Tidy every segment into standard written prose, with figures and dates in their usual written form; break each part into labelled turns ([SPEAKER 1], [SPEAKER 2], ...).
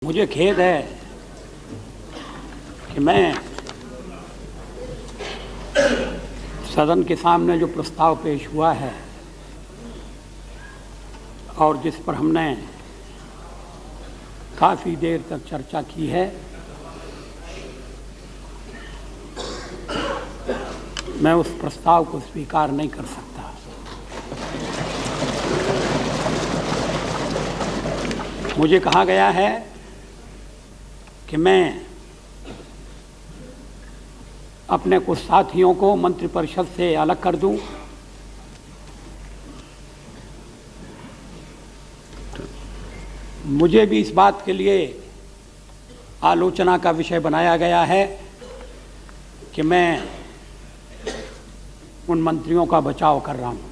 [SPEAKER 1] मुझे खेद है कि मैं सदन के सामने जो प्रस्ताव पेश हुआ है और जिस पर हमने काफ़ी देर तक चर्चा की है, मैं उस प्रस्ताव को स्वीकार नहीं कर सकता। मुझे कहा गया है कि मैं अपने कुछ साथियों को मंत्रिपरिषद से अलग कर दूं। मुझे भी इस बात के लिए आलोचना का विषय बनाया गया है कि मैं उन मंत्रियों का बचाव कर रहा हूं।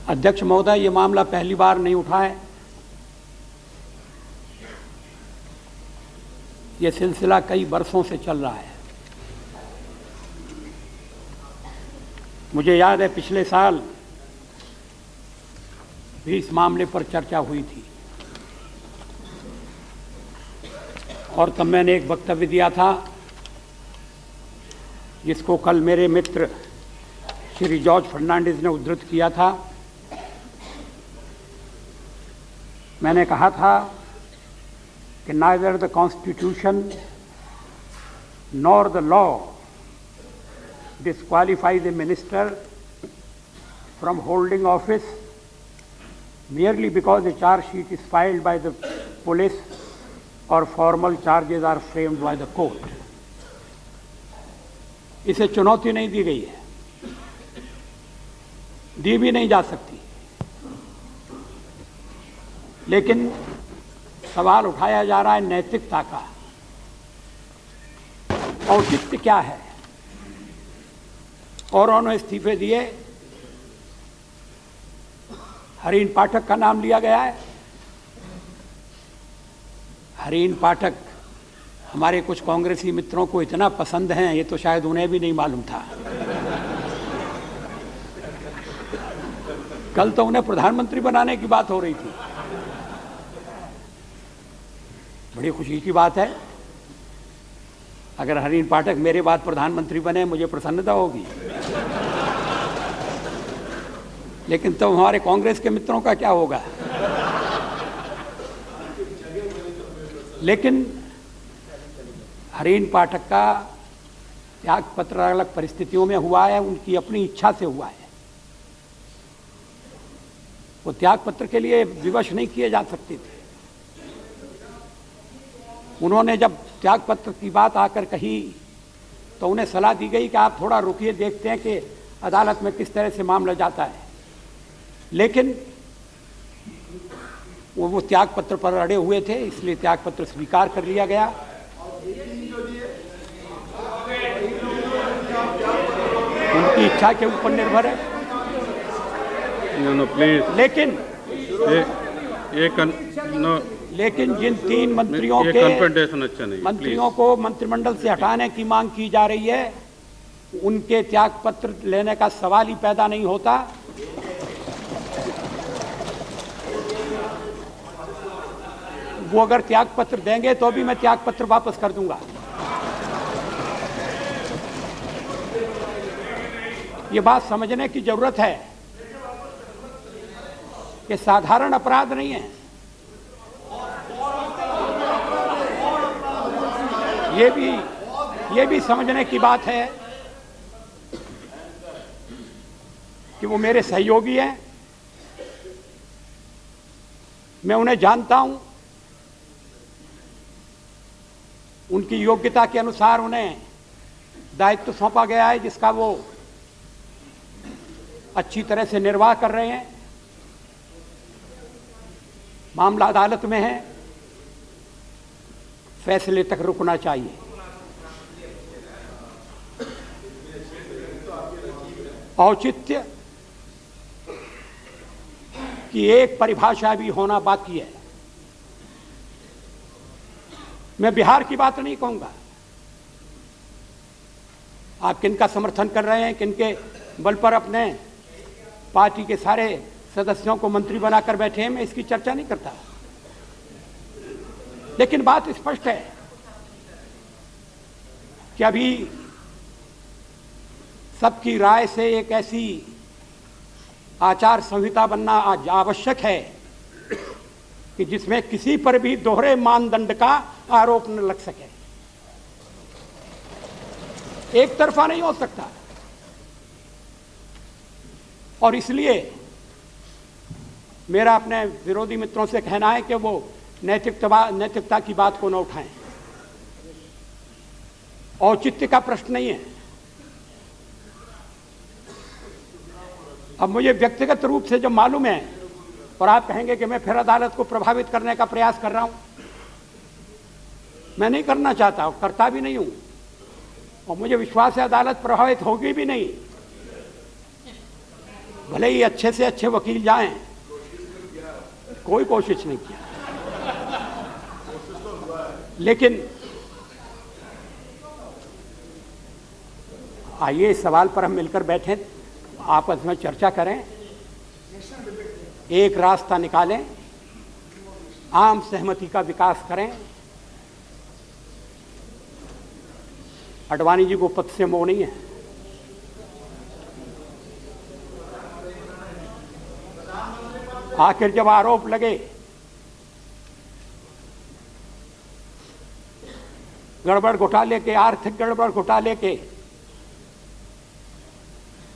[SPEAKER 1] अध्यक्ष महोदय, ये मामला पहली बार नहीं उठा है। ये सिलसिला कई वर्षों से चल रहा है। मुझे याद है पिछले साल भी इस मामले पर चर्चा हुई थी और तब मैंने एक वक्तव्य दिया था जिसको कल मेरे मित्र श्री जॉर्ज फर्नांडिस ने उद्धृत किया था। मैंने कहा था कि neither the Constitution nor the law disqualifies a minister from holding office merely because a charge sheet is filed by the police or formal charges are framed by the court. इसे चुनौती नहीं दी गई है, दी भी नहीं जा सकती, लेकिन सवाल उठाया जा रहा है नैतिकता का। औचित्य क्या है? और उन्होंने इस्तीफे दिए। हरीन पाठक का नाम लिया गया है। हरीन पाठक हमारे कुछ कांग्रेसी मित्रों को इतना पसंद हैं, ये तो शायद उन्हें भी नहीं मालूम था। कल तो उन्हें प्रधानमंत्री बनाने की बात हो रही थी। बड़ी खुशी की बात है। अगर हरीन पाठक मेरे बाद प्रधानमंत्री बने, मुझे प्रसन्नता होगी। लेकिन तो हमारे कांग्रेस के मित्रों का क्या होगा? लेकिन हरीन पाठक का त्यागपत्र अलग परिस्थितियों में हुआ है, उनकी अपनी इच्छा से हुआ है। वो त्यागपत्र के लिए विवश नहीं किए जा सकते थे। उन्होंने जब त्यागपत्र की बात आकर कही तो उन्हें सलाह दी गई कि आप थोड़ा रुकिए, देखते हैं कि अदालत में किस तरह से मामला जाता है। लेकिन वो त्यागपत्र पर अड़े हुए थे, इसलिए त्यागपत्र स्वीकार कर लिया गया। उनकी इच्छा के ऊपर निर्भर है।
[SPEAKER 2] प्लीज।
[SPEAKER 1] लेकिन जिन तीन मंत्रियों मंत्रियों को मंत्रिमंडल से हटाने की मांग की जा रही है, उनके त्यागपत्र लेने का सवाल ही पैदा नहीं होता। वो अगर त्यागपत्र देंगे तो भी मैं त्यागपत्र वापस कर दूंगा। ये बात समझने की जरूरत है कि साधारण अपराध नहीं है। ये भी समझने की बात है कि वो मेरे सहयोगी हैं, मैं उन्हें जानता हूं। उनकी योग्यता के अनुसार उन्हें दायित्व सौंपा गया है जिसका वो अच्छी तरह से निर्वाह कर रहे हैं। मामला अदालत में है, फैसले तक रुकना चाहिए। औचित्य की एक परिभाषा भी होना बाकी है। मैं बिहार की बात नहीं कहूंगा। आप किनका समर्थन कर रहे हैं, किनके बल पर अपने पार्टी के सारे सदस्यों को मंत्री बनाकर बैठे हैं, मैं इसकी चर्चा नहीं करता। लेकिन बात स्पष्ट है कि अभी सबकी राय से एक ऐसी आचार संहिता बनना आवश्यक है कि जिसमें किसी पर भी दोहरे मानदंड का आरोप न लग सके। एक तरफा नहीं हो सकता। और इसलिए मेरा अपने विरोधी मित्रों से कहना है कि वो नैतिकता की बात को न उठाएं। औचित्य का प्रश्न नहीं है। अब मुझे व्यक्तिगत रूप से जो मालूम है, और आप कहेंगे कि मैं फिर अदालत को प्रभावित करने का प्रयास कर रहा हूं, मैं नहीं करना चाहता हूं, करता भी नहीं हूं, और मुझे विश्वास है अदालत प्रभावित होगी भी नहीं। भले ही अच्छे से अच्छे वकील जाएं, कोई कोशिश नहीं किया। लेकिन आइए इस सवाल पर हम मिलकर बैठें, आपस में चर्चा करें, एक रास्ता निकालें, आम सहमति का विकास करें। आडवाणी जी को पद से मोह नहीं है। आखिर जब आरोप लगे गड़बड़ घोटाले के, आर्थिक गड़बड़ घोटाले के,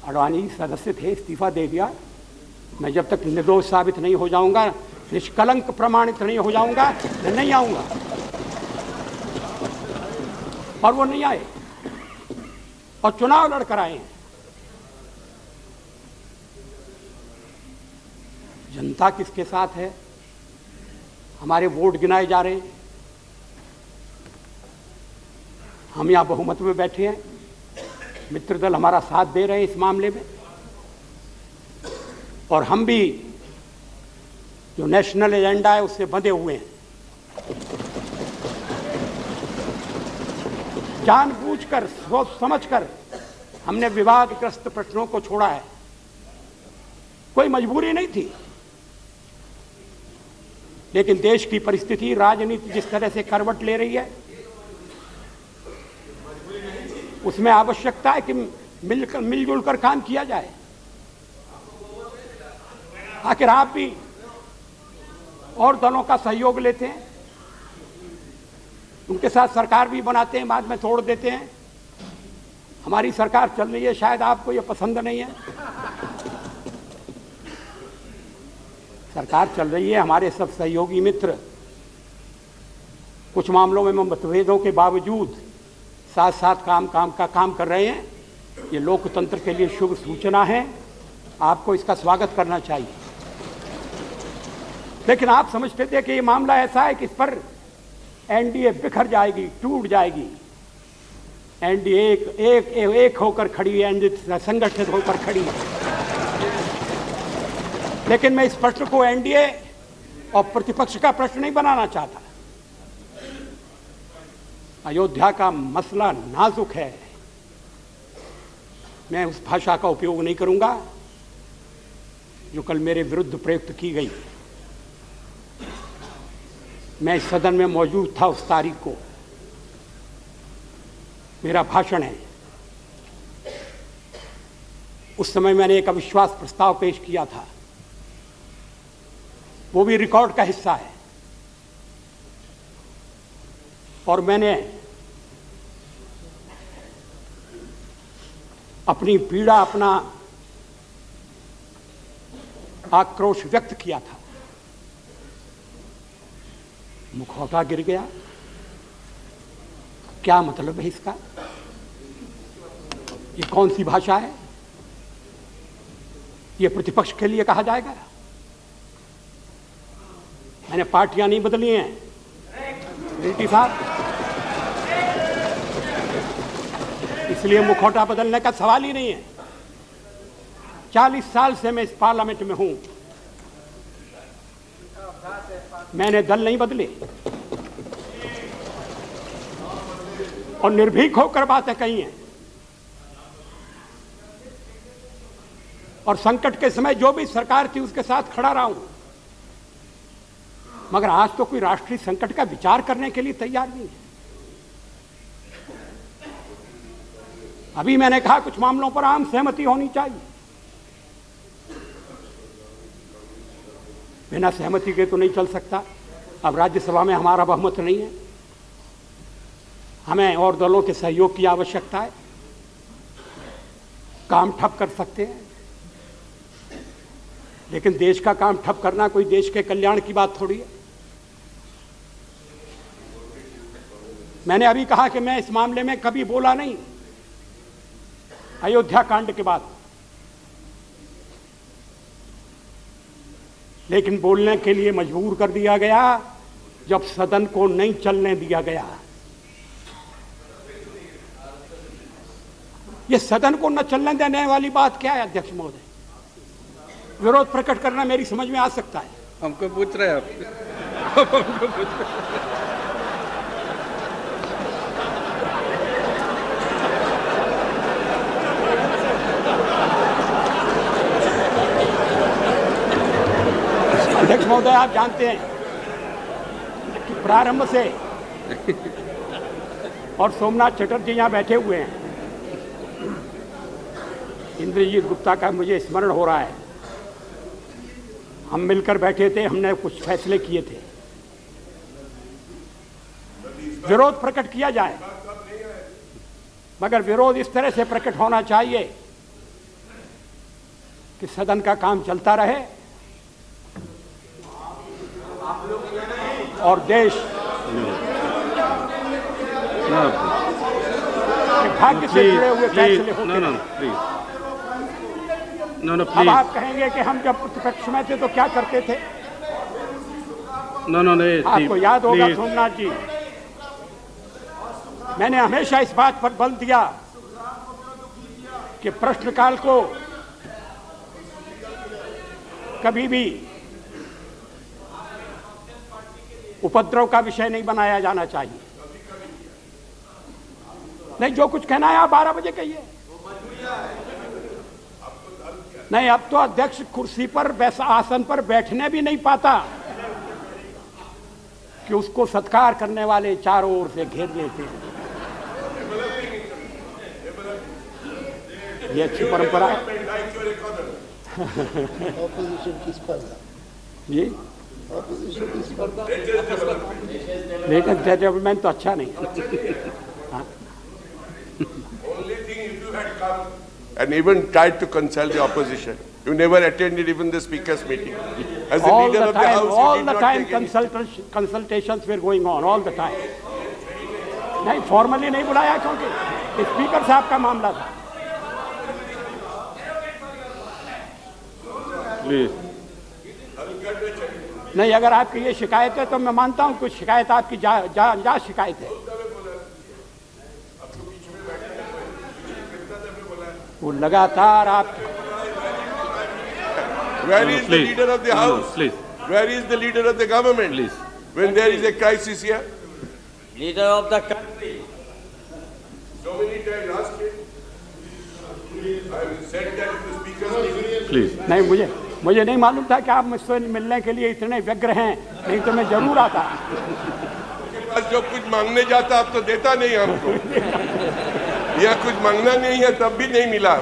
[SPEAKER 1] आडवाणी सदस्य थे, इस्तीफा दे दिया। मैं जब तक निर्दोष साबित नहीं हो जाऊंगा, निष्कलंक प्रमाणित नहीं हो जाऊंगा, मैं नहीं आऊंगा। और वो नहीं आए और चुनाव लड़कर आए हैं। जनता किसके साथ है? हमारे वोट गिनाए जा रहे हैं, हम यहां बहुमत में बैठे हैं, मित्र दल हमारा साथ दे रहे हैं इस मामले में, और हम भी जो नेशनल एजेंडा है उससे बंधे हुए हैं। जानबूझकर, सोच समझकर हमने विवादग्रस्त प्रश्नों को छोड़ा है। कोई मजबूरी नहीं थी, लेकिन देश की परिस्थिति, राजनीति जिस तरह से करवट ले रही है, उसमें आवश्यकता है कि मिलजुल कर काम किया जाए। आखिर आप भी और दलों का सहयोग लेते हैं, उनके साथ सरकार भी बनाते हैं, बाद में तोड़ देते हैं। हमारी सरकार चल रही है, शायद आपको ये पसंद नहीं है। सरकार चल रही है, हमारे सब सहयोगी मित्र कुछ मामलों में मतभेदों के बावजूद साथ साथ काम कर रहे हैं। ये लोकतंत्र के लिए शुभ सूचना है, आपको इसका स्वागत करना चाहिए। लेकिन आप समझते थे कि ये मामला ऐसा है कि इस पर एनडीए बिखर जाएगी, टूट जाएगी। एनडीए एक होकर खड़ी है, एनडीए संगठित होकर खड़ी है। लेकिन मैं इस प्रश्न को एनडीए और प्रतिपक्ष का प्रश्न नहीं बनाना चाहता। अयोध्या का मसला नाजुक है, मैं उस भाषा का उपयोग नहीं करूंगा जो कल मेरे विरुद्ध प्रयुक्त की गई। मैं इस सदन में मौजूद था उस तारीख को, मेरा भाषण है। उस समय मैंने एक अविश्वास प्रस्ताव पेश किया था, वो भी रिकॉर्ड का हिस्सा है। और मैंने अपनी पीड़ा, अपना आक्रोश व्यक्त किया था। मुखौटा गिर गया, क्या मतलब है इसका? ये कौन सी भाषा है? ये प्रतिपक्ष के लिए कहा जाएगा? मैंने पार्टियां नहीं बदली हैं रेड्डी साहब, इसलिए मुखौटा बदलने का सवाल ही नहीं है। 40 साल से मैं इस पार्लियामेंट में हूं, मैंने दल नहीं बदले और निर्भीक होकर बातें कही हैं। और संकट के समय जो भी सरकार थी उसके साथ खड़ा रहा हूं, मगर आज तो कोई राष्ट्रीय संकट का विचार करने के लिए तैयार नहीं है। अभी मैंने कहा कुछ मामलों पर आम सहमति होनी चाहिए, बिना सहमति के तो नहीं चल सकता। अब राज्यसभा में हमारा बहुमत नहीं है, हमें और दलों के सहयोग की आवश्यकता है, काम ठप कर सकते हैं, लेकिन देश का काम ठप करना कोई देश के कल्याण की बात थोड़ी है। मैंने अभी कहा कि मैं इस मामले में कभी बोला नहीं, अयोध्या कांड के बाद, लेकिन बोलने के लिए मजबूर कर दिया गया जब सदन को नहीं चलने दिया गया। ये सदन को न चलने देने वाली बात क्या है अध्यक्ष महोदय? विरोध प्रकट करना मेरी समझ में आ सकता है।
[SPEAKER 2] हमको पूछ रहे हैं आप हमको पूछ रहे हैं।
[SPEAKER 1] अध्यक्ष महोदय, आप जानते हैं कि प्रारंभ से और सोमनाथ चटर्जी यहां बैठे हुए हैं, इंद्रजीत गुप्ता का मुझे स्मरण हो रहा है, हम मिलकर बैठे थे, हमने कुछ फैसले किए थे। विरोध प्रकट किया जाए, मगर विरोध इस तरह से प्रकट होना चाहिए कि सदन का काम चलता रहे और देश के भाग्य से जुड़े हुए फैसले होते हैं। अब आप कहेंगे कि हम जब प्रतिपक्ष में थे तो क्या करते थे? आपको याद होगा सोमनाथ जी, मैंने हमेशा इस बात पर बल दिया कि प्रश्नकाल को कभी भी उपद्रव का विषय नहीं बनाया जाना चाहिए। नहीं, जो कुछ कहना है आप 12 बजे कहिए। नहीं, अब तो अध्यक्ष कुर्सी पर आसन पर बैठने भी नहीं पाता कि उसको सत्कार करने वाले चारों ओर से घेर लेते हैं। ये अच्छी परंपरा है। ये लेकिन जजमेंट तो अच्छा नहीं है।
[SPEAKER 3] And even tried to consult the opposition. You never attended even the speaker's meeting. As the leader of the house,
[SPEAKER 1] all the time consultations were going on all the time. नहीं, formally नहीं बुलाया क्योंकि speaker साहब का मामला था। नहीं, अगर आपकी ये शिकायत है तो मैं मानता हूं कुछ शिकायत आपकी जा शिकायत है। वो लगातार आप
[SPEAKER 3] Where is the leader of the house? Where is the leader of the government? When there is a crisis here?
[SPEAKER 4] Leader of the country.
[SPEAKER 3] So many times asked him. I will send that to the speaker's meeting.
[SPEAKER 2] Please.
[SPEAKER 1] नहीं, मुझे नहीं मालूम था कि आप मुझसे मिलने के लिए इतने व्यग्र हैं, नहीं तो मैं जरूर आता।
[SPEAKER 3] आपके पास जो कुछ मांगने जाता आप तो देता नहीं हमको। या कुछ मांगना नहीं है तब भी नहीं मिला।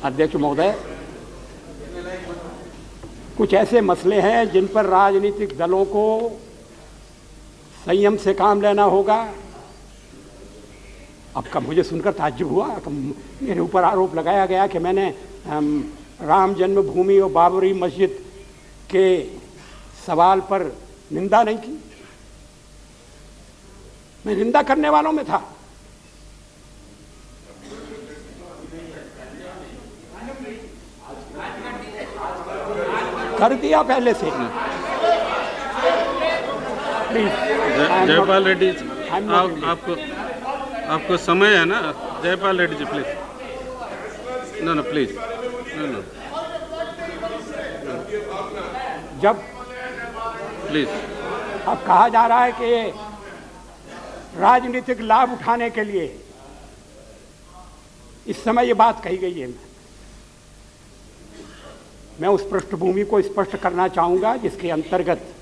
[SPEAKER 1] अध्यक्ष महोदय, कुछ ऐसे मसले हैं जिन पर राजनीतिक दलों को संयम से काम लेना होगा। अब कब मुझे सुनकर ताज्जुब हुआ, मेरे ऊपर आरोप लगाया गया कि मैंने राम जन्मभूमि और बाबरी मस्जिद के सवाल पर निंदा नहीं की। मैं निंदा करने वालों में था। कर दिया पहले से।
[SPEAKER 2] जयपाल रेड्डी, आपको समय है ना? Jaipal Reddy ji please. No please, no
[SPEAKER 1] जब
[SPEAKER 2] प्लीज।
[SPEAKER 1] अब कहा जा रहा है कि राजनीतिक लाभ उठाने के लिए इस समय ये बात कही गई है। मैं उस पृष्ठभूमि को स्पष्ट करना चाहूंगा जिसके अंतर्गत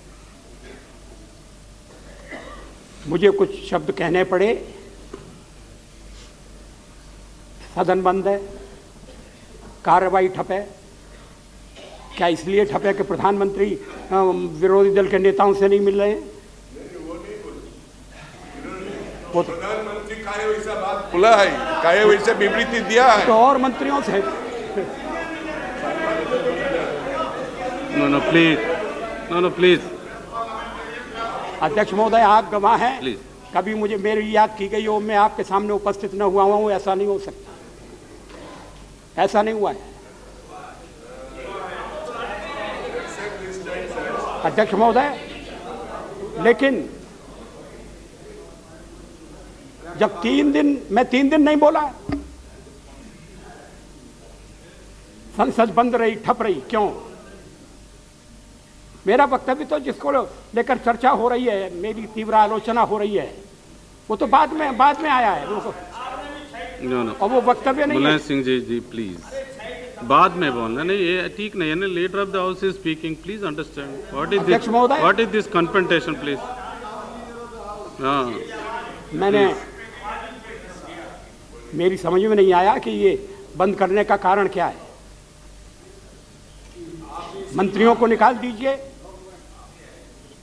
[SPEAKER 1] मुझे कुछ शब्द कहने पड़े। सदन बंद है, कार्रवाई ठप है। क्या इसलिए ठप है कि प्रधानमंत्री विरोधी दल के नेताओं से नहीं मिल रहे हैं? वो तो
[SPEAKER 3] प्रधानमंत्री काहे वैसा बात बोला है, काहे वैसे विवृत्ति दिया है।
[SPEAKER 1] और मंत्रियों से
[SPEAKER 2] नो प्लीज, नो प्लीज
[SPEAKER 1] अध्यक्ष महोदय, आप गवाह हैं।
[SPEAKER 2] प्लीज।
[SPEAKER 1] कभी मुझे मेरी याद की गई हो, मैं आपके सामने उपस्थित न हुआ हूं, ऐसा नहीं हो सकता। ऐसा नहीं हुआ है अध्यक्ष महोदय। लेकिन जब 3 दिन, मैं 3 दिन नहीं बोला, संसद बंद रही, ठप रही, क्यों? मेरा वक्तव्य तो जिसको लेकर चर्चा हो रही है, मेरी तीव्र आलोचना हो रही है, वो तो बाद में आया है। और वो वक्तव्य नहीं है।
[SPEAKER 2] मुलायम सिंह जी प्लीज, बाद में बोलना नहीं, ये ठीक नहीं है ना। Leader of the house is speaking, please understand what is this confrontation, please. हाँ,
[SPEAKER 1] मैंने मेरी समझ में नहीं आया कि ये बंद करने का कारण क्या है। मंत्रियों को निकाल दीजिए,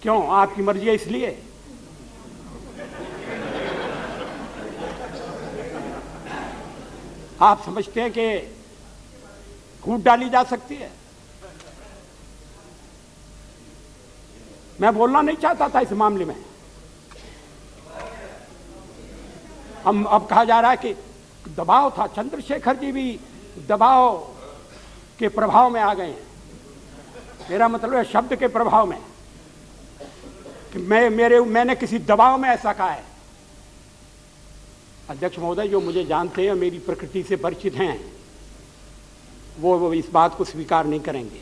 [SPEAKER 1] क्यों? आपकी मर्जी है इसलिए? आप समझते हैं कि कूट डाली जा सकती है? मैं बोलना नहीं चाहता था इस मामले में। हम अब कहा जा रहा है कि दबाव था। चंद्रशेखर जी भी दबाव के प्रभाव में आ गए हैं। मेरा मतलब है शब्द के प्रभाव में, कि मैंने किसी दबाव में ऐसा कहा है। अध्यक्ष महोदय, जो मुझे जानते हैं, मेरी प्रकृति से परिचित हैं, वो इस बात को स्वीकार नहीं करेंगे।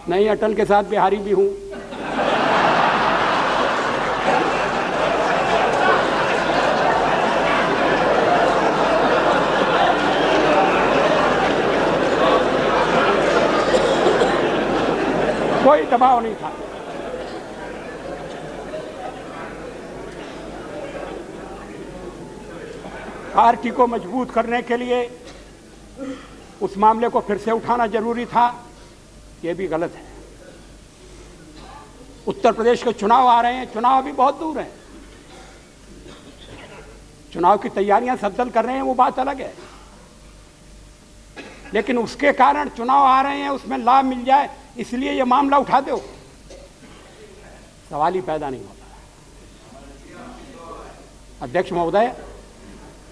[SPEAKER 1] नहीं, अटल के साथ बिहारी भी हूं। कोई दबाव नहीं था। पार्टी को मजबूत करने के लिए उस मामले को फिर से उठाना जरूरी था, यह भी गलत है। उत्तर प्रदेश के चुनाव आ रहे हैं, चुनाव अभी बहुत दूर हैं। चुनाव की तैयारियां सद्दल कर रहे हैं, वो बात अलग है। लेकिन उसके कारण चुनाव आ रहे हैं, उसमें लाभ मिल जाए इसलिए ये मामला उठा दो, सवाल ही पैदा नहीं होता। अध्यक्ष महोदय,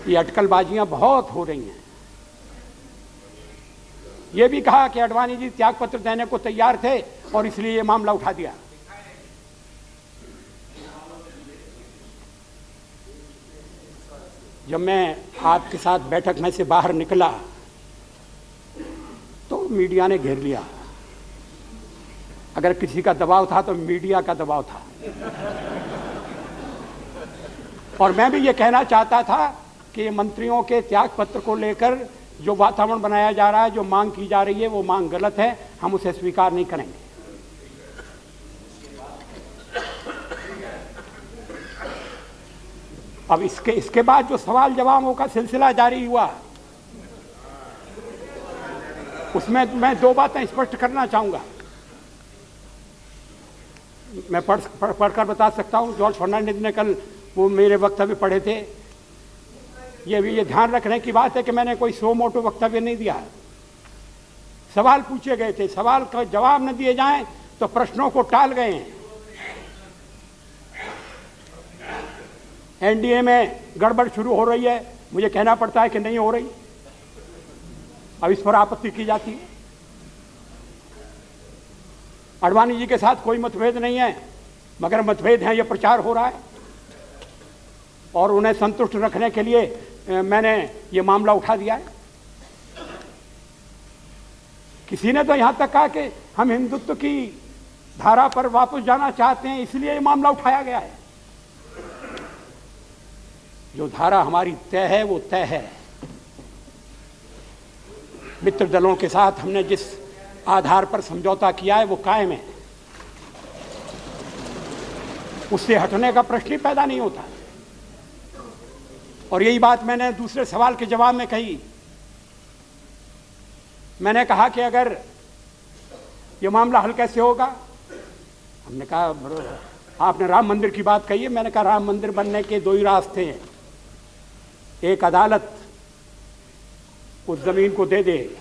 [SPEAKER 1] ये अटकलबाजियां बहुत हो रही हैं। ये भी कहा कि आडवाणी जी त्यागपत्र देने को तैयार थे और इसलिए ये मामला उठा दिया। जब मैं आपके साथ बैठक में से बाहर निकला तो मीडिया ने घेर लिया। अगर किसी का दबाव था तो मीडिया का दबाव था। और मैं भी ये कहना चाहता था कि मंत्रियों के त्यागपत्र को लेकर जो वातावरण बनाया जा रहा है, जो मांग की जा रही है, वो मांग गलत है, हम उसे स्वीकार नहीं करेंगे। अब इसके बाद जो सवाल जवाबों का सिलसिला जारी हुआ, उसमें मैं 2 बातें स्पष्ट करना चाहूंगा। मैं पढ़कर बता सकता हूं। जॉर्ज फर्नांडिस ने कल वो मेरे वक्तव्य पढ़े थे। ये ध्यान रखने की बात है कि मैंने कोई सो मोटो वक्तव्य नहीं दिया। सवाल पूछे गए थे, सवाल का जवाब न दिए जाएं तो प्रश्नों को टाल गए हैं। एनडीए में गड़बड़ शुरू हो रही है, मुझे कहना पड़ता है कि नहीं हो रही। अब इस पर आपत्ति की जाती है। आडवाणी जी के साथ कोई मतभेद नहीं है, मगर मतभेद है, ये प्रचार हो रहा है और उन्हें संतुष्ट रखने के लिए मैंने ये मामला उठा दिया है। किसी ने तो यहां तक कहा कि हम हिंदुत्व की धारा पर वापस जाना चाहते हैं, इसलिए ये मामला उठाया गया है। जो धारा हमारी तय है वो तय है। मित्र दलों के साथ हमने जिस आधार पर समझौता किया है वो कायम है, उससे हटने का प्रश्न ही पैदा नहीं होता। और यही बात मैंने दूसरे सवाल के जवाब में कही। मैंने कहा कि अगर ये मामला हल कैसे होगा, हमने कहा आपने राम मंदिर की बात कही है, मैंने कहा राम मंदिर बनने के दो ही रास्ते हैं, एक अदालत उस जमीन को दे दे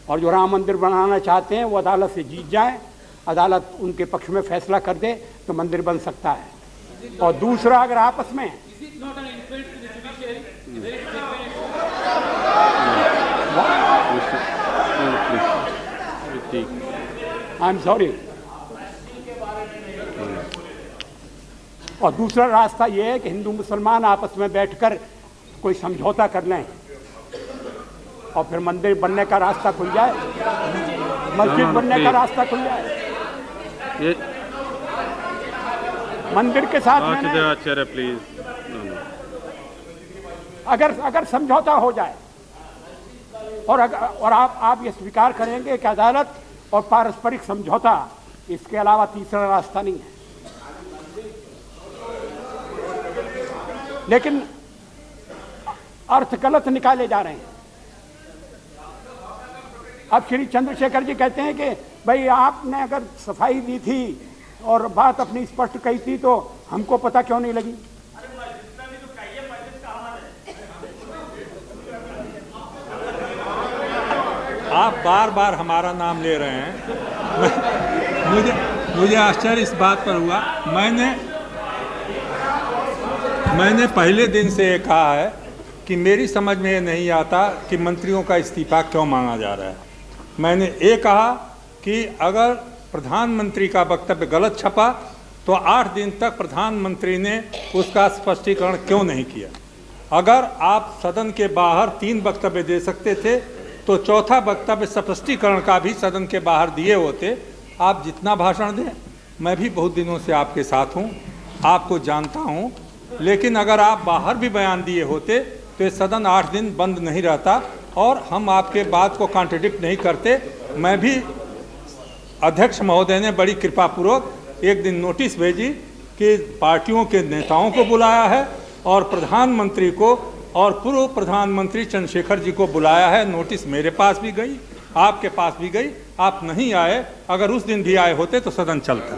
[SPEAKER 1] और जो राम मंदिर बनाना चाहते हैं वो अदालत से जीत जाए, अदालत उनके पक्ष में फैसला कर दे तो मंदिर बन सकता है। और दूसरा, अगर आपस में आई एम सॉरी, और दूसरा रास्ता ये है कि हिंदू मुसलमान आपस में बैठकर कोई समझौता कर लें और फिर मंदिर बनने का रास्ता खुल जाए, मस्जिद बनने का रास्ता खुल जाए।
[SPEAKER 2] ये
[SPEAKER 1] मंदिर के साथ मैंने
[SPEAKER 2] आचार्य प्लीज,
[SPEAKER 1] अगर समझौता हो जाए और आप ये स्वीकार करेंगे कि अदालत और पारस्परिक समझौता, इसके अलावा तीसरा रास्ता नहीं है। लेकिन अर्थ गलत निकाले जा रहे हैं। अब श्री चंद्रशेखर जी कहते हैं कि भाई आपने अगर सफाई दी थी और बात अपनी स्पष्ट कही थी तो हमको पता क्यों नहीं लगी।
[SPEAKER 5] आप बार बार हमारा नाम ले रहे हैं। मुझे आश्चर्य इस बात पर हुआ। मैंने पहले दिन से ये कहा है कि मेरी समझ में ये नहीं आता कि मंत्रियों का इस्तीफा क्यों मांगा जा रहा है। मैंने ये कहा कि अगर प्रधानमंत्री का वक्तव्य गलत छपा तो 8 दिन तक प्रधानमंत्री ने उसका स्पष्टीकरण क्यों नहीं किया। अगर आप सदन के बाहर 3 वक्तव्य दे सकते थे तो चौथा वक्तव्य स्पष्टीकरण का भी सदन के बाहर दिए होते। आप जितना भाषण दें, मैं भी बहुत दिनों से आपके साथ हूँ, आपको जानता हूँ, लेकिन अगर आप बाहर भी बयान दिए होते तो ये सदन 8 दिन बंद नहीं रहता और हम आपके बात को कॉन्ट्रडिक्ट नहीं करते। मैं भी अध्यक्ष महोदय ने बड़ी कृपापूर्वक एक दिन नोटिस भेजी कि पार्टियों के नेताओं को बुलाया है और प्रधानमंत्री को और पूर्व प्रधानमंत्री चंद्रशेखर जी को बुलाया है। नोटिस मेरे पास भी गई, आपके पास भी गई, आप नहीं आए। अगर उस दिन भी आए होते तो सदन चलता।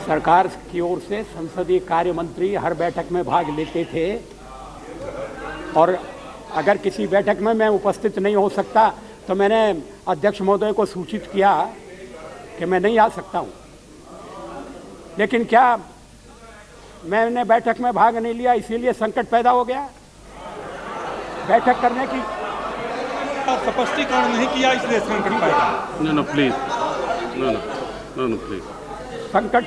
[SPEAKER 1] सरकार की ओर से संसदीय कार्य मंत्री हर बैठक में भाग लेते थे और अगर किसी बैठक में मैं उपस्थित नहीं हो सकता तो मैंने अध्यक्ष महोदय को सूचित किया कि मैं नहीं आ सकता हूं। लेकिन क्या मैंने बैठक में भाग नहीं लिया इसीलिए संकट पैदा हो गया? बैठक करने की
[SPEAKER 5] स्पष्टीकरण नहीं किया इसलिए संकट पैदा।
[SPEAKER 2] नो प्लीज, नो प्लीज,
[SPEAKER 1] संकट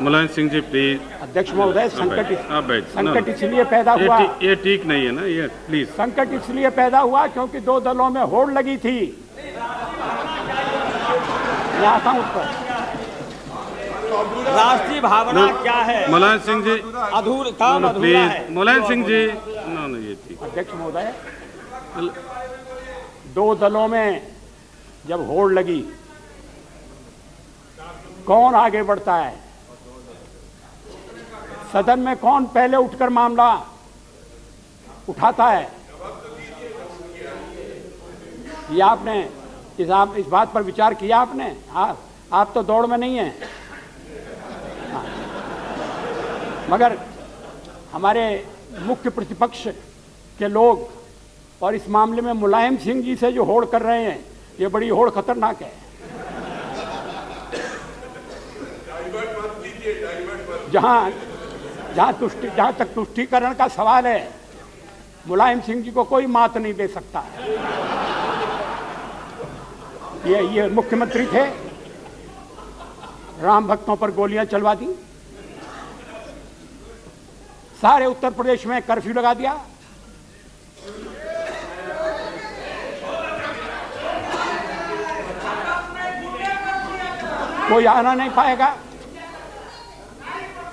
[SPEAKER 2] मुलायम सिंह जी प्लीज।
[SPEAKER 1] अध्यक्ष महोदय, संकट इसलिए पैदा हुआ,
[SPEAKER 2] ये ठीक नहीं है ना, ये प्लीज।
[SPEAKER 1] संकट इसलिए पैदा हुआ क्योंकि 2 दलों में होड़ लगी थी। मैं आता हूं उस पर।
[SPEAKER 4] राष्ट्रीय भावना क्या है?
[SPEAKER 2] मुलायम सिंह जी,
[SPEAKER 4] काम अधूरा है।
[SPEAKER 2] मुलायम सिंह जी, नो ये ठीक।
[SPEAKER 1] अध्यक्ष महोदय, 2 दलों में जब होड़ लगी, कौन आगे बढ़ता है? सदन में कौन पहले उठकर मामला उठाता है? ये आपने इस बात पर विचार किया आपने? आप तो दौड़ में नहीं हैं। मगर हमारे मुख्य प्रतिपक्ष के लोग और इस मामले में मुलायम सिंह जी से जो होड़ कर रहे हैं, ये बड़ी होड़ खतरनाक है। जहां तक तुष्टीकरण का सवाल है, मुलायम सिंह जी को कोई मात नहीं दे सकता। ये मुख्यमंत्री थे, राम भक्तों पर गोलियां चलवा दी, सारे उत्तर प्रदेश में कर्फ्यू लगा दिया, कोई आना नहीं पाएगा,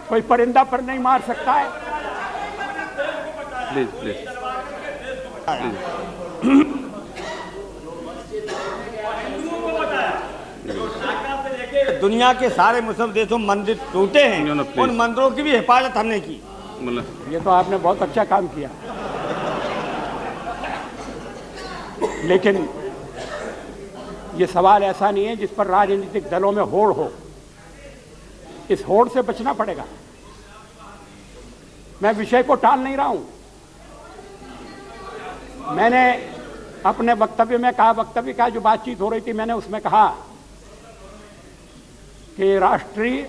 [SPEAKER 1] कोई परिंदा पर नहीं मार सकता है।
[SPEAKER 2] Please please.
[SPEAKER 4] दुनिया के सारे मुस्लिम देशों में मंदिर टूटे हैं,
[SPEAKER 2] No, no, please.
[SPEAKER 4] उन मंदिरों की भी हिफाजत हमने की।
[SPEAKER 1] ये तो आपने बहुत अच्छा काम किया, लेकिन ये सवाल ऐसा नहीं है जिस पर राजनीतिक दलों में होड़ हो। इस होड़ से बचना पड़ेगा। मैं विषय को टाल नहीं रहा हूं। मैंने अपने वक्तव्य का जो बातचीत हो रही थी, मैंने उसमें कहा कि राष्ट्रीय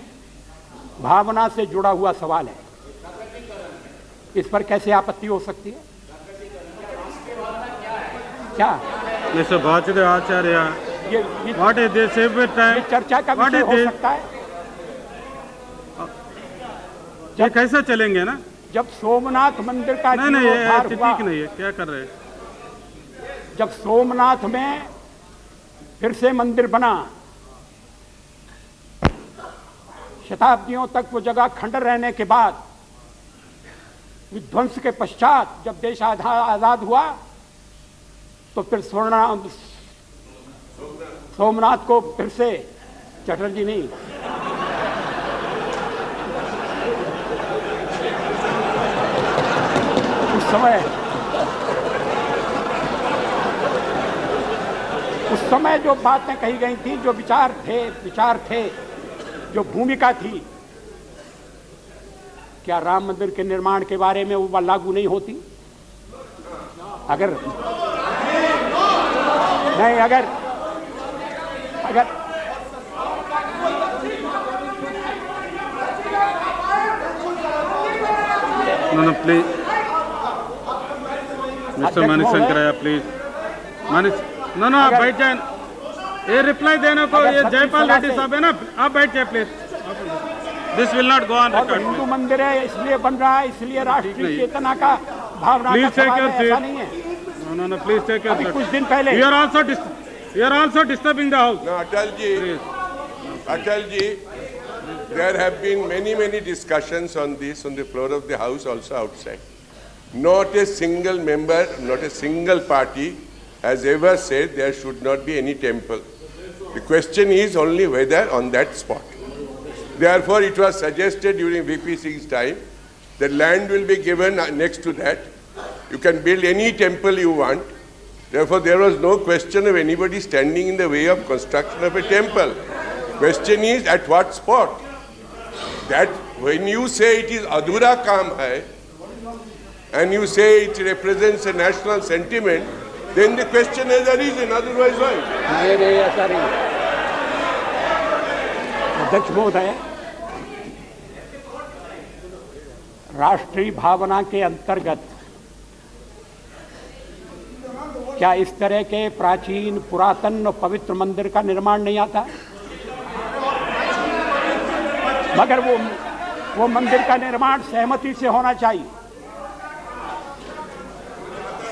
[SPEAKER 1] भावना से जुड़ा हुआ सवाल है, इस पर कैसे आपत्ति हो सकती है? क्या
[SPEAKER 2] मिस्टर वासुदेव आचार्य,
[SPEAKER 1] ये
[SPEAKER 2] what is this every time?
[SPEAKER 1] ये चर्चा का
[SPEAKER 2] What
[SPEAKER 1] विषय
[SPEAKER 2] is
[SPEAKER 1] हो
[SPEAKER 2] this?
[SPEAKER 1] सकता है।
[SPEAKER 2] ये कैसे चलेंगे ना?
[SPEAKER 1] जब सोमनाथ मंदिर का
[SPEAKER 2] नहीं नहीं,
[SPEAKER 1] जीर्णोद्धार
[SPEAKER 2] ये
[SPEAKER 1] हुआ,
[SPEAKER 2] ठीक नहीं है, क्या कर रहे हैं?
[SPEAKER 1] जब सोमनाथ में फिर से मंदिर बना, शताब्दियों तक वो जगह खंडर रहने के बाद, विध्वंस के पश्चात जब देश आजाद हुआ, तो फिर सोमनाथ को फिर से, चटर्जी नहीं, उस समय जो बातें कही गई थी, जो विचार थे, जो भूमिका थी, क्या राम मंदिर के निर्माण के बारे में वो लागू नहीं होती? अगर
[SPEAKER 2] No, please. Mister Manish Sankaraiah, please. Manish, no, आप बैठ जाए। ये रिप्लाई देने को ये जयपाल रेड्डी साहब है ना, आप बैठ जाए please. This will not go on
[SPEAKER 1] और
[SPEAKER 2] रिकॉर्ड।
[SPEAKER 1] हिंदू मंदिर है इसलिए बन रहा है, इसलिए राष्ट्रीय चेतना का भावना का सवाल है, ऐसा नहीं है।
[SPEAKER 2] No, please take your
[SPEAKER 1] अभी
[SPEAKER 2] seat.
[SPEAKER 1] कुछ दिन पहले
[SPEAKER 2] You are also disturbing the house.
[SPEAKER 3] No, Atal ji, there have been many discussions on this on the floor of the house, also outside. Not a single member, not a single party has ever said there should not be any temple. The question is only whether on that spot. Therefore, it was suggested during VP Singh's time that land will be given next to that. You can build any temple you want. Therefore, there was no question of anybody standing in the way of construction of a temple. Question is at what spot? That when you say it is adhura kaam hai, and you say it represents a national sentiment, then the question has arisen. Otherwise, why?
[SPEAKER 1] नहीं, ऐसा नहीं। अध्यक्ष महोदय, राष्ट्रीय भावना के अंतर्गत क्या इस तरह के प्राचीन, पुरातन और पवित्र मंदिर का निर्माण नहीं आता? मगर वो मंदिर का निर्माण सहमति से होना चाहिए,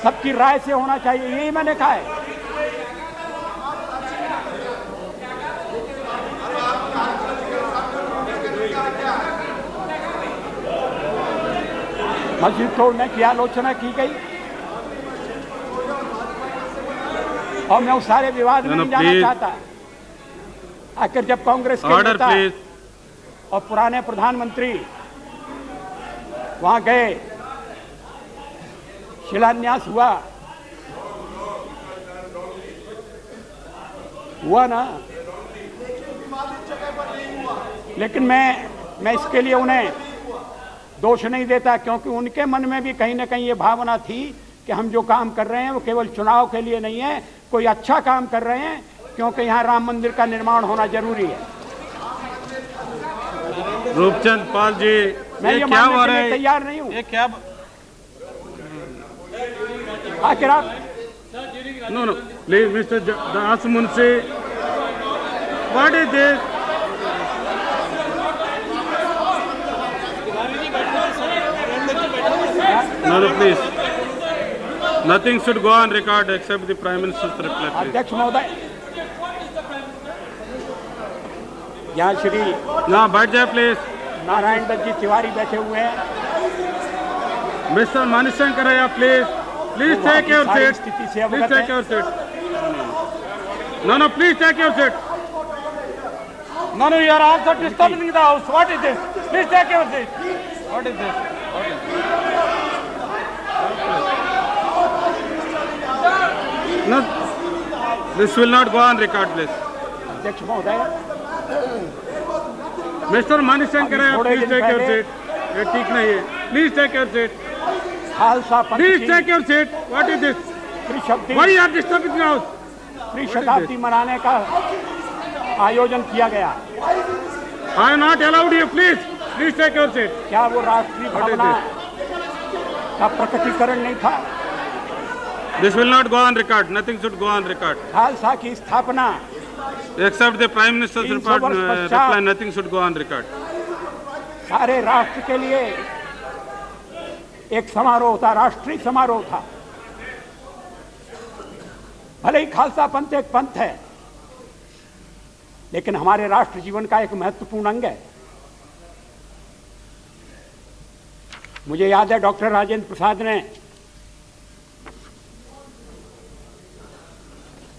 [SPEAKER 1] सबकी राय से होना चाहिए, यही मैंने कहा है। मस्जिद तोड़ने की आलोचना की गई और मैं उस सारे विवाद में नहीं जाना चाहता। आखिर जब कांग्रेस के नेता और पुराने प्रधानमंत्री वहां गए, शिलान्यास हुआ ना, लेकिन मैं इसके लिए उन्हें दोष नहीं देता, क्योंकि उनके मन में भी कहीं ना कहीं ये भावना थी कि हम जो काम कर रहे हैं वो केवल चुनाव के लिए नहीं है, कोई अच्छा काम कर रहे हैं, क्योंकि यहाँ राम मंदिर का निर्माण होना जरूरी है।
[SPEAKER 2] रूपचंद पाल जी,
[SPEAKER 1] मैं ये
[SPEAKER 2] क्या हो रहा है?
[SPEAKER 1] तैयार नहीं हूँ।
[SPEAKER 2] ये क्या?
[SPEAKER 1] आखिर आप
[SPEAKER 2] No, please, Mr. Das Munshi, what is this? No, please. Nothing should go on record except the Prime Minister's reply, please.
[SPEAKER 1] अध्यक्ष महोदय, यहाँ श्री
[SPEAKER 2] ना बैठ जाए प्लीज।
[SPEAKER 1] नारायण दत्त जी तिवारी बैठे हुए हैं।
[SPEAKER 2] मिस्टर मणिशंकरैया प्लीज, प्लीज
[SPEAKER 1] वो वहाँ
[SPEAKER 2] टेक
[SPEAKER 1] की
[SPEAKER 2] योर
[SPEAKER 1] सारी
[SPEAKER 2] सीट,
[SPEAKER 1] स्थिति से
[SPEAKER 2] प्लीज
[SPEAKER 1] अवगत
[SPEAKER 2] टेक
[SPEAKER 1] हैं।
[SPEAKER 2] Your seat. No, please take your seat.
[SPEAKER 4] No, you are also disturbing the house. What is this? Please take your seat. What is this?
[SPEAKER 2] No, this will not go on record, please.
[SPEAKER 1] अध्यक्ष महोदय,
[SPEAKER 2] mister मणिशंकरैया
[SPEAKER 1] थोड़े
[SPEAKER 2] please
[SPEAKER 1] दिन
[SPEAKER 2] take your
[SPEAKER 1] पहले-
[SPEAKER 2] seat. ये ठीक नहीं है, please take your seat,
[SPEAKER 1] Khalsa Panth
[SPEAKER 2] please
[SPEAKER 1] की
[SPEAKER 2] take your seat. What is this?
[SPEAKER 1] त्रिशताब्दी
[SPEAKER 2] why are disturbing the house?
[SPEAKER 1] त्रिशताब्दी मनाने का आयोजन किया गया।
[SPEAKER 2] I am not allowed you, please take your seat.
[SPEAKER 1] क्या वो राष्ट्रीय
[SPEAKER 2] What is
[SPEAKER 1] भावना का प्रकटीकरण नहीं था?
[SPEAKER 2] This will not go on record. Nothing should go on record.
[SPEAKER 1] Khalsa की स्थापना
[SPEAKER 2] Except the Prime Minister's
[SPEAKER 1] 300
[SPEAKER 2] report,
[SPEAKER 1] वर्ष पश्चात-
[SPEAKER 2] reply, nothing should go on record.
[SPEAKER 1] सारे राष्ट्र के लिए एक समारोह था, राष्ट्रीय समारोह था। भले ही खालसा पंथ एक पंथ है, लेकिन हमारे राष्ट्र जीवन का एक महत्वपूर्ण अंग है। मुझे याद है डॉक्टर राजेंद्र प्रसाद ने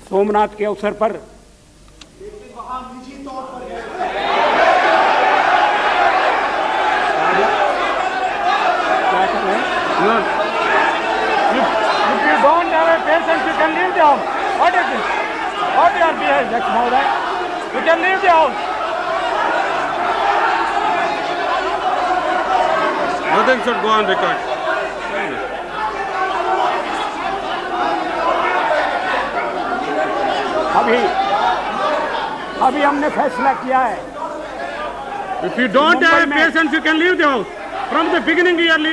[SPEAKER 1] सोमनाथ के अवसर पर क्या कर रहे हैं?
[SPEAKER 2] No,
[SPEAKER 4] If you don't have a patience, you can leave the house. What is this? What you are behind?
[SPEAKER 1] अध्यक्ष महोदय,
[SPEAKER 4] You can leave the house.
[SPEAKER 2] nothing should go on record.
[SPEAKER 1] अभी हमने फैसला किया है।
[SPEAKER 2] If you don't have
[SPEAKER 1] Mumbai में-
[SPEAKER 2] patience, you can leave the house. From the beginning, you are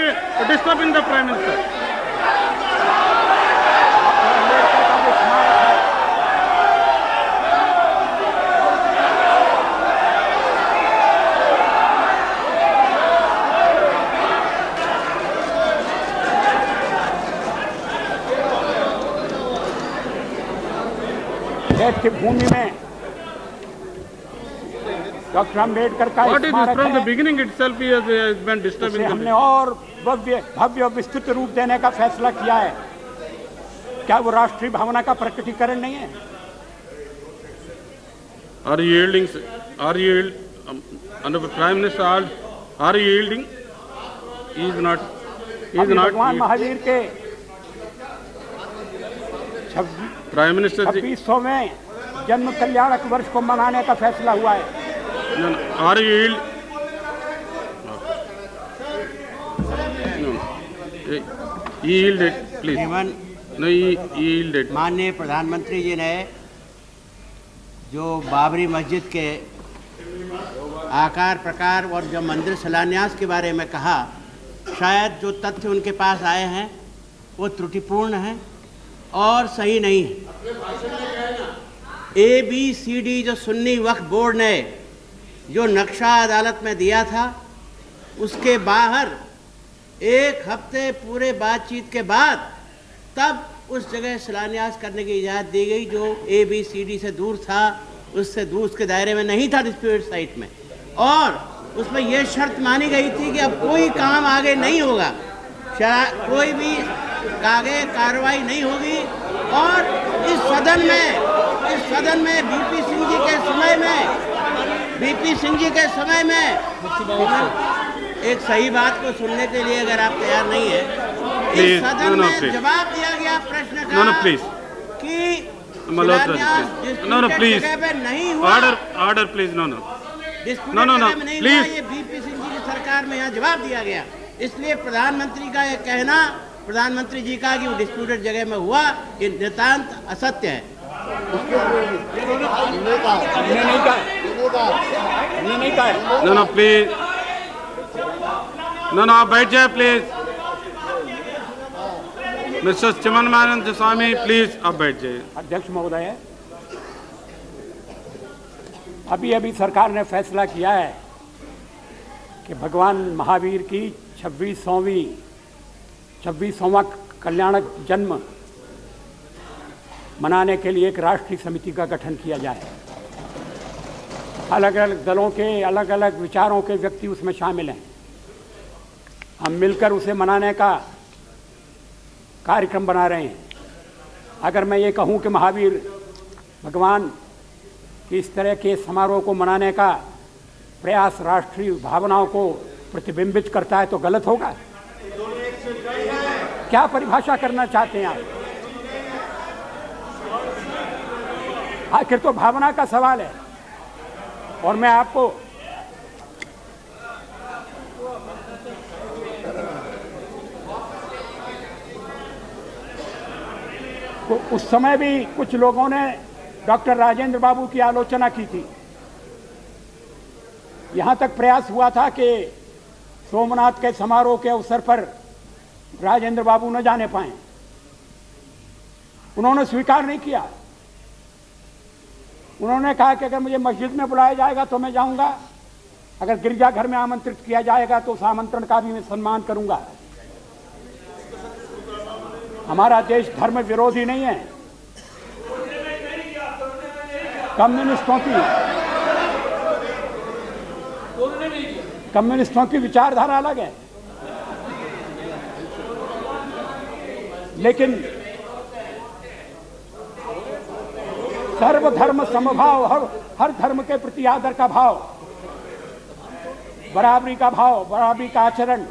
[SPEAKER 2] disturbing the Prime Minister.
[SPEAKER 1] देश की भूमि में डॉक्टर अम्बेडकर का
[SPEAKER 2] What is this?
[SPEAKER 1] स्मारक
[SPEAKER 2] From the
[SPEAKER 1] है।
[SPEAKER 2] beginning itself, he has been disturbing
[SPEAKER 1] उसे
[SPEAKER 2] the
[SPEAKER 1] हमने और भव्य और विस्तृत रूप देने का फैसला किया है। क्या वो राष्ट्रीय भावना का प्रकटीकरण नहीं है?
[SPEAKER 2] Are you yielding? Are you yield? Under the Prime Minister, are you yielding? He is not. He is
[SPEAKER 1] अभी
[SPEAKER 2] not.
[SPEAKER 1] भगवान महावीर के
[SPEAKER 2] Prime Minister ji.
[SPEAKER 1] 26वें जन्म कल्याणक वर्ष को मनाने का फैसला हुआ है।
[SPEAKER 2] No, no. Are you yield? No. He yielded, please.
[SPEAKER 6] श्रीमान
[SPEAKER 2] No, he yielded.
[SPEAKER 6] माननीय प्रधानमंत्री जी ने जो बाबरी मस्जिद के आकार प्रकार और जो मंदिर शिलान्यास के बारे में कहा, शायद जो तथ्य उनके पास आए हैं वो त्रुटिपूर्ण हैं और सही नहीं है। ABCD जो सुन्नी वक्फ बोर्ड ने जो नक्शा अदालत में दिया था, उसके बाहर एक हफ्ते पूरे बातचीत के बाद तब उस जगह शिलान्यास करने की इजाज़त दी गई जो ABCD से दूर था, उससे दूर, उसके दायरे में नहीं था डिस्प्यूटेड साइट में, और उसमें यह शर्त मानी गई थी कि अब कोई काम आगे नहीं होगा, कोई भी आगे कार्रवाई नहीं होगी। और इस सदन में VP सिंह जी के समय में एक सही बात को सुनने के लिए अगर आप तैयार नहीं है, इस सदन में जवाब दिया गया प्रश्न का कि शिलान्यास डिस्प्यूटेड जगह पे नहीं हुआ।
[SPEAKER 2] Order, please. No.
[SPEAKER 6] डिस्प्यूटेड जगह में नहीं हुआ, ये VP सिंह जी की सरकार में यहाँ जवाब दिया गया। इसलिए प्रधानमंत्री का ये कहना, प्रधानमंत्री जी का कि वो डिस्प्यूटेड जगह में हुआ, ये नितांत असत्य है।
[SPEAKER 2] No, please. No, आप बैठ जाए, प्लीज। मिस्टर चिमनमानंद स्वामी, प्लीज आप बैठ जाइए।
[SPEAKER 1] अध्यक्ष महोदय, अभी सरकार ने फैसला किया है कि भगवान महावीर की 26वां कल्याणक जन्म मनाने के लिए एक राष्ट्रीय समिति का गठन किया जाए। अलग अलग दलों के अलग अलग विचारों के व्यक्ति उसमें शामिल हैं। हम मिलकर उसे मनाने का कार्यक्रम बना रहे हैं। अगर मैं ये कहूं कि महावीर भगवान की इस तरह के समारोह को मनाने का प्रयास राष्ट्रीय भावनाओं को प्रतिबिंबित करता है तो गलत होगा। क्या परिभाषा करना चाहते हैं आप? आखिर तो भावना का सवाल है। और मैं आपको तो उस समय भी कुछ लोगों ने डॉक्टर राजेंद्र बाबू की आलोचना की थी। यहां तक प्रयास हुआ था कि सोमनाथ के समारोह के अवसर पर राजेंद्र बाबू न जाने पाए। उन्होंने स्वीकार नहीं किया। उन्होंने कहा कि अगर मुझे मस्जिद में बुलाया जाएगा तो मैं जाऊंगा, अगर गिरजाघर में आमंत्रित किया जाएगा तो उस आमंत्रण का भी मैं सम्मान करूंगा। हमारा देश धर्म विरोधी नहीं है। कम्युनिस्टों की विचारधारा अलग है, लेकिन सर्वधर्म समभाव, हर धर्म के प्रति आदर का भाव, बराबरी का भाव, बराबरी का आचरण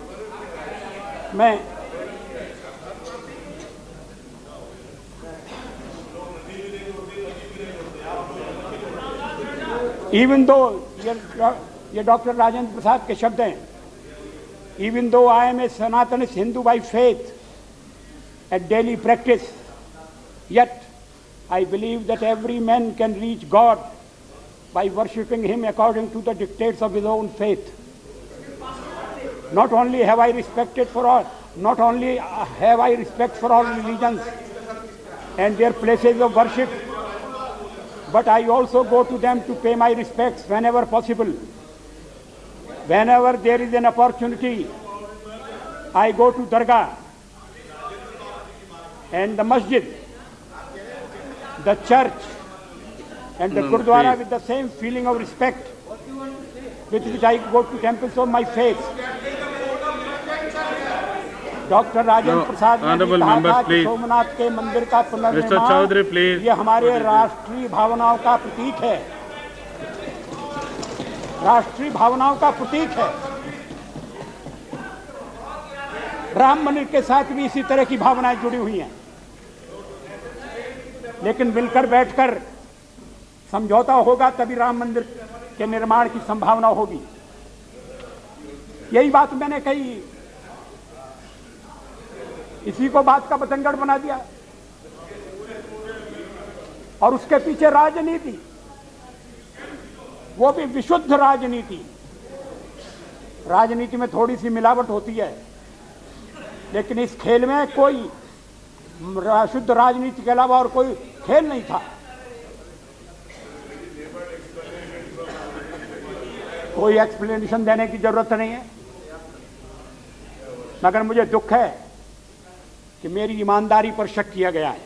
[SPEAKER 1] में इवन दो ये डॉक्टर राजेंद्र प्रसाद के शब्द हैं, even though I am a sanatanist Hindu by faith at daily practice, yet I believe that every man can reach God by worshipping Him according to the dictates of his own faith. Not only have I respect for all religions and their places of worship, but I also go to them to pay my respects whenever possible. Whenever there is an opportunity, I go to Dargah and the masjid, the church and the Gurdwara with the same feeling of respect with which I go to temples of my faith. Doctor Rajendra Prasad ने कहा था कि सोमनाथ के मंदिर का पुनर्निर्माण ये हमारे राष्ट्रीय भावनाओं का प्रतीक है, राष्ट्रीय भावनाओं का प्रतीक है। राम मंदिर के साथ भी इसी तरह की भावनाएं जुड़ी हुई हैं, लेकिन मिलकर बैठकर समझौता होगा तभी राम मंदिर के निर्माण की संभावना होगी। यही बात मैंने कही, इसी को बात का बतंगड़ बना दिया और उसके पीछे राजनीति, वो भी विशुद्ध राजनीति। राजनीति में थोड़ी सी मिलावट होती है, लेकिन इस खेल में कोई शुद्ध राजनीति के अलावा और कोई खेल नहीं था। कोई एक्सप्लेनेशन देने की जरूरत नहीं है, मगर मुझे दुख है कि मेरी ईमानदारी पर शक किया गया है।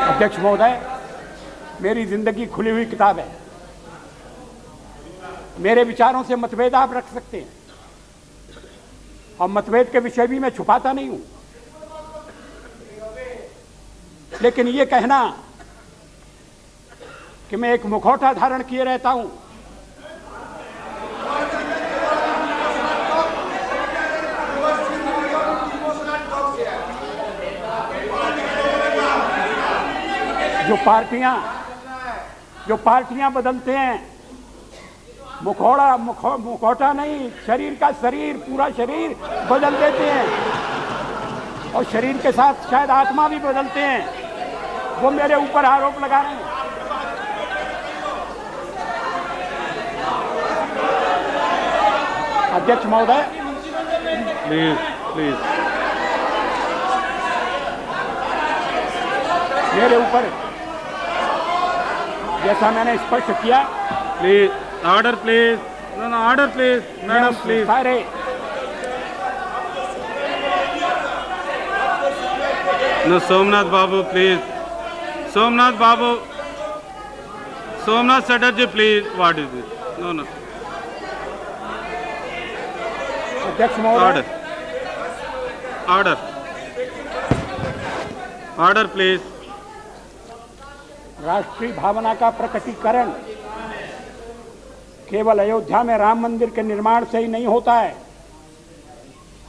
[SPEAKER 1] अध्यक्ष महोदय, मेरी जिंदगी खुली हुई किताब है। मेरे विचारों से मतभेद आप रख सकते हैं और मतभेद के विषय भी मैं छुपाता नहीं हूं, लेकिन ये कहना कि मैं एक मुखौटा धारण किए रहता हूं, जो पार्टियां बदलते हैं, मुखौटा नहीं, शरीर का शरीर, पूरा शरीर बदल देते हैं और शरीर के साथ शायद आत्मा भी बदलते हैं, वो मेरे ऊपर आरोप लगा रहे हैं। अध्यक्ष महोदय,
[SPEAKER 2] प्लीज
[SPEAKER 1] मेरे ऊपर, जैसा मैंने स्पष्ट किया,
[SPEAKER 2] please order please, order please, madam please. No, Somnath Babu, please. Somnath Babu. Somnath Chatterjee, please. What is it? No, no.
[SPEAKER 1] अध्यक्ष महोदय,
[SPEAKER 2] Order. Order. Order, please.
[SPEAKER 1] राष्ट्रीय भावना का प्रकटीकरण केवल अयोध्या में राम मंदिर के निर्माण से ही नहीं होता है।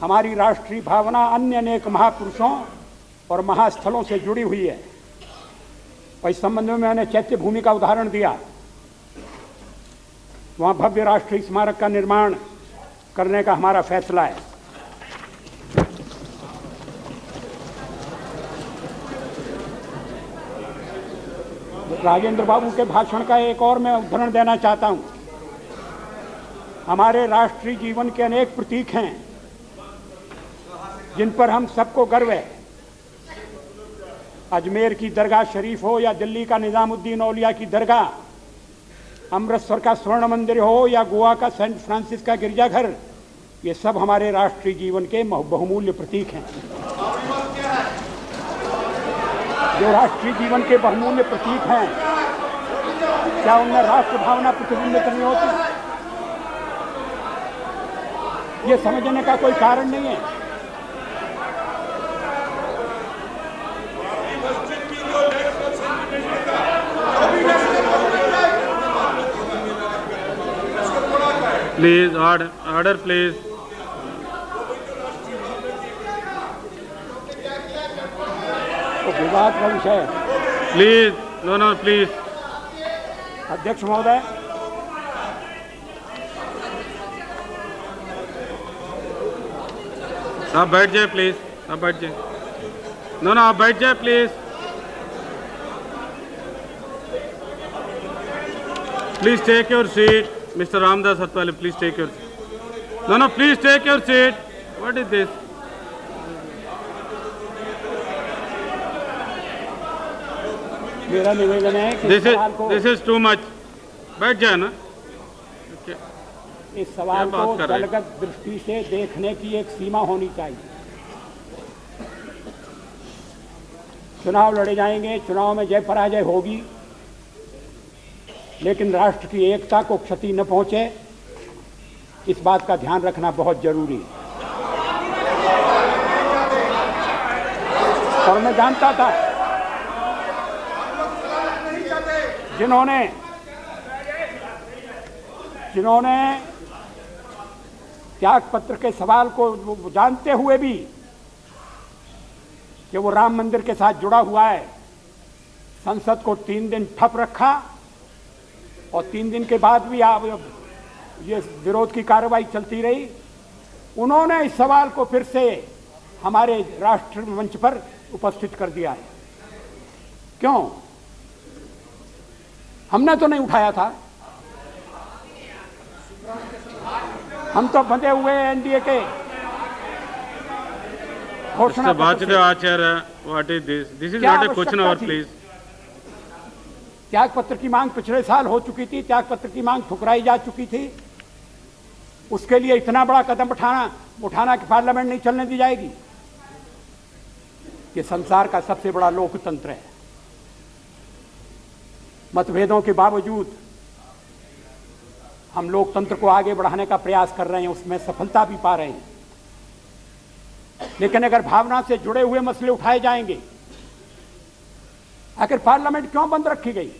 [SPEAKER 1] हमारी राष्ट्रीय भावना अन्य अनेक महापुरुषों और महास्थलों से जुड़ी हुई है। और इस संबंध में मैंने चैत्य भूमि का उदाहरण दिया। वहां भव्य राष्ट्रीय स्मारक का निर्माण करने का हमारा फैसला है। राजेंद्र बाबू के भाषण का एक और मैं उदाहरण देना चाहता हूं। हमारे राष्ट्रीय जीवन के अनेक प्रतीक हैं जिन पर हम सबको गर्व है। अजमेर की दरगाह शरीफ हो या दिल्ली का निजामुद्दीन औलिया की दरगाह, अमृतसर का स्वर्ण मंदिर हो या गोवा का सेंट फ्रांसिस का गिरजाघर, ये सब हमारे राष्ट्रीय जीवन के बहुमूल्य प्रतीक हैं। जो राष्ट्रीय जीवन के बहुमूल्य प्रतीक हैं, क्या उनमें राष्ट्र भावना प्रतिबिंबित नहीं होती? ये समझने का कोई कारण नहीं है।
[SPEAKER 2] Please, order. Order, please.
[SPEAKER 1] तो विवाद का विषय है।
[SPEAKER 2] Please. No, no, please.
[SPEAKER 1] अध्यक्ष महोदय,
[SPEAKER 2] आप बैठ जाए प्लीज। आप बैठ जाए। नो नो, आप बैठ जाए please. Please take your seat. Mister Ramdas Athawale, please take your seat. No no, please take your seat. What is this?
[SPEAKER 1] मेरा निवेदन है कि
[SPEAKER 2] दिस इज टू मच। बैठ जाए ना।
[SPEAKER 1] इस सवाल को दलगत दृष्टि से देखने की एक सीमा होनी चाहिए। चुनाव लड़े जाएंगे, चुनाव में जय पराजय होगी, लेकिन राष्ट्र की एकता को क्षति न पहुंचे, इस बात का ध्यान रखना बहुत जरूरी है। और मैं जानता था जिन्होंने त्याग पत्र के सवाल को जानते हुए भी कि वो राम मंदिर के साथ जुड़ा हुआ है, संसद को 3 दिन ठप रखा और 3 दिन के बाद भी ये विरोध की कार्रवाई चलती रही। उन्होंने इस सवाल को फिर से हमारे राष्ट्र मंच पर उपस्थित कर दिया है। क्यों? हमने तो नहीं उठाया था। हम तो बंधे हुए एनडीए के घोषणा पत्र।
[SPEAKER 2] Acharya, what is this? This is not a question hour please.
[SPEAKER 1] त्याग पत्र की मांग पिछले साल हो चुकी थी, त्याग पत्र की मांग ठुकराई जा चुकी थी। उसके लिए इतना बड़ा कदम उठाना कि पार्लियामेंट नहीं चलने दी जाएगी। ये संसार का सबसे बड़ा लोकतंत्र है। मतभेदों के बावजूद हम लोकतंत्र को आगे बढ़ाने का प्रयास कर रहे हैं, उसमें सफलता भी पा रहे हैं। लेकिन अगर भावना से जुड़े हुए मसले उठाए जाएंगे, आखिर पार्लियामेंट क्यों बंद रखी गई?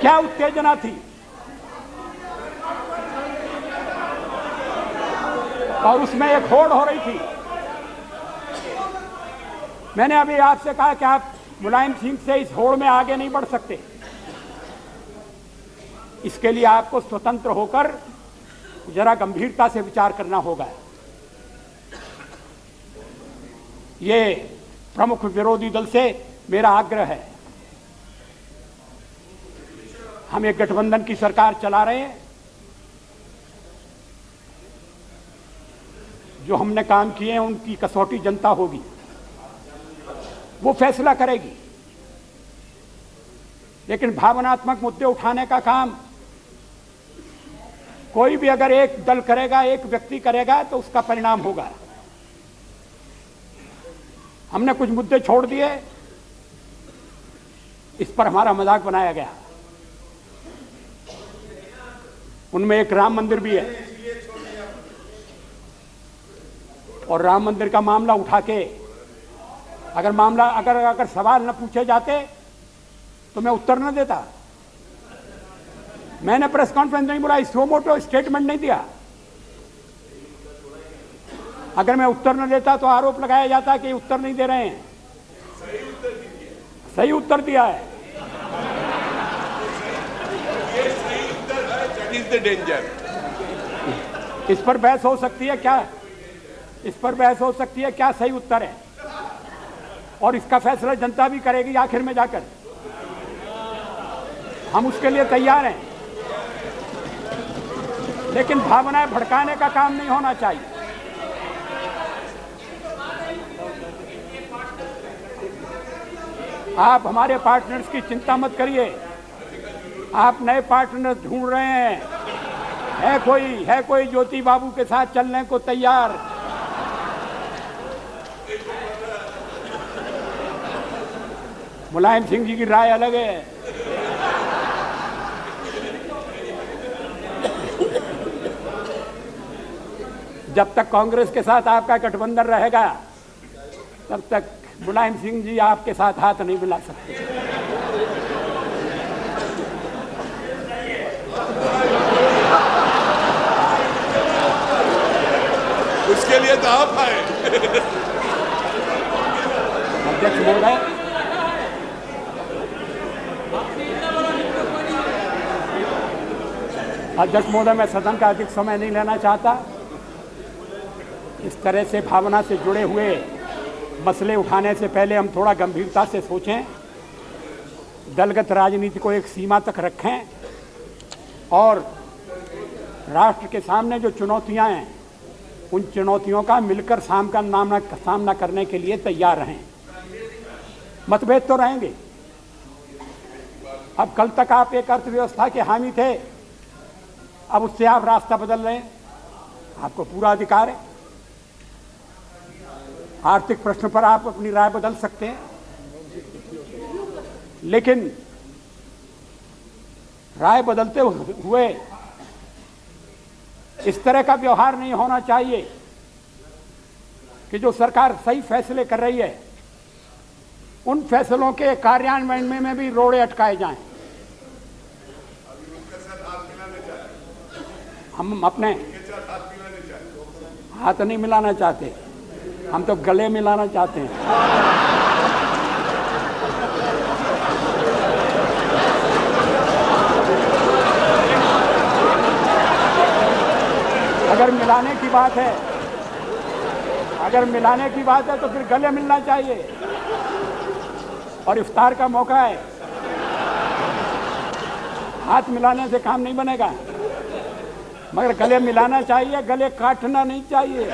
[SPEAKER 1] क्या उत्तेजना थी? और उसमें एक होड़ हो रही थी। मैंने अभी आपसे कहा कि आप मुलायम सिंह से इस होड़ में आगे नहीं बढ़ सकते। इसके लिए आपको स्वतंत्र होकर जरा गंभीरता से विचार करना होगा। ये प्रमुख विरोधी दल से मेरा आग्रह है। हम एक गठबंधन की सरकार चला रहे हैं। जो हमने काम किए हैं उनकी कसौटी जनता होगी, वो फैसला करेगी। लेकिन भावनात्मक मुद्दे उठाने का काम कोई भी अगर एक दल करेगा, एक व्यक्ति करेगा, तो उसका परिणाम होगा। हमने कुछ मुद्दे छोड़ दिए, इस पर हमारा मजाक बनाया गया। उनमें एक राम मंदिर भी है, और राम मंदिर का मामला उठा के अगर सवाल न पूछे जाते तो मैं उत्तर न देता। मैंने प्रेस कॉन्फ्रेंस नहीं बुलाई, सो मोटो स्टेटमेंट नहीं दिया। अगर मैं उत्तर न देता तो आरोप लगाया जाता कि उत्तर नहीं दे रहे हैं। सही उत्तर दिया है।
[SPEAKER 3] That is the danger.
[SPEAKER 1] इस पर बहस हो सकती है क्या? इस पर बहस हो सकती है क्या सही उत्तर है, और इसका फैसला जनता भी करेगी आखिर में जाकर। हम उसके लिए तैयार हैं, लेकिन भावनाएं भड़काने का काम नहीं होना चाहिए। आप हमारे पार्टनर्स की चिंता मत करिए, आप नए पार्टनर्स ढूंढ रहे हैं। है कोई ज्योति बाबू के साथ चलने को तैयार? मुलायम सिंह जी की राय अलग है। जब तक कांग्रेस के साथ आपका गठबंधन रहेगा, तब तक मुलायम सिंह जी आपके साथ हाथ नहीं मिला सकते।
[SPEAKER 3] उसके लिए तो आप आए।
[SPEAKER 1] अध्यक्ष महोदय, मैं सदन का अधिक समय नहीं लेना चाहता। इस तरह से भावना से जुड़े हुए मसले उठाने से पहले हम थोड़ा गंभीरता से सोचें, दलगत राजनीति को एक सीमा तक रखें, और राष्ट्र के सामने जो चुनौतियां हैं, उन चुनौतियों का मिलकर सामना करने के लिए तैयार रहें। मतभेद तो रहेंगे। अब कल तक आप एक अर्थव्यवस्था के हामी थे, अब उससे आप रास्ता बदल रहे हैं, आपको पूरा अधिकार है। आर्थिक प्रश्न पर आप अपनी राय बदल सकते हैं, लेकिन राय बदलते हुए इस तरह का व्यवहार नहीं होना चाहिए कि जो सरकार सही फैसले कर रही है, उन फैसलों के कार्यान्वयन में भी रोड़े अटकाए जाएं। हम अपने हाथ नहीं मिलाना चाहते, हम तो गले मिलाना चाहते हैं। अगर मिलाने की बात है तो फिर गले मिलना चाहिए, और इफ्तार का मौका है, हाथ मिलाने से काम नहीं बनेगा, मगर गले मिलाना चाहिए, गले काटना नहीं चाहिए।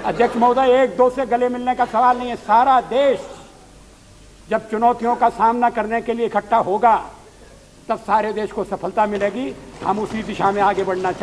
[SPEAKER 1] अध्यक्ष महोदय, एक दो से गले मिलने का सवाल नहीं है। सारा देश जब चुनौतियों का सामना करने के लिए इकट्ठा होगा, तब सारे देश को सफलता मिलेगी। हम उसी दिशा में आगे बढ़ना चाहिए।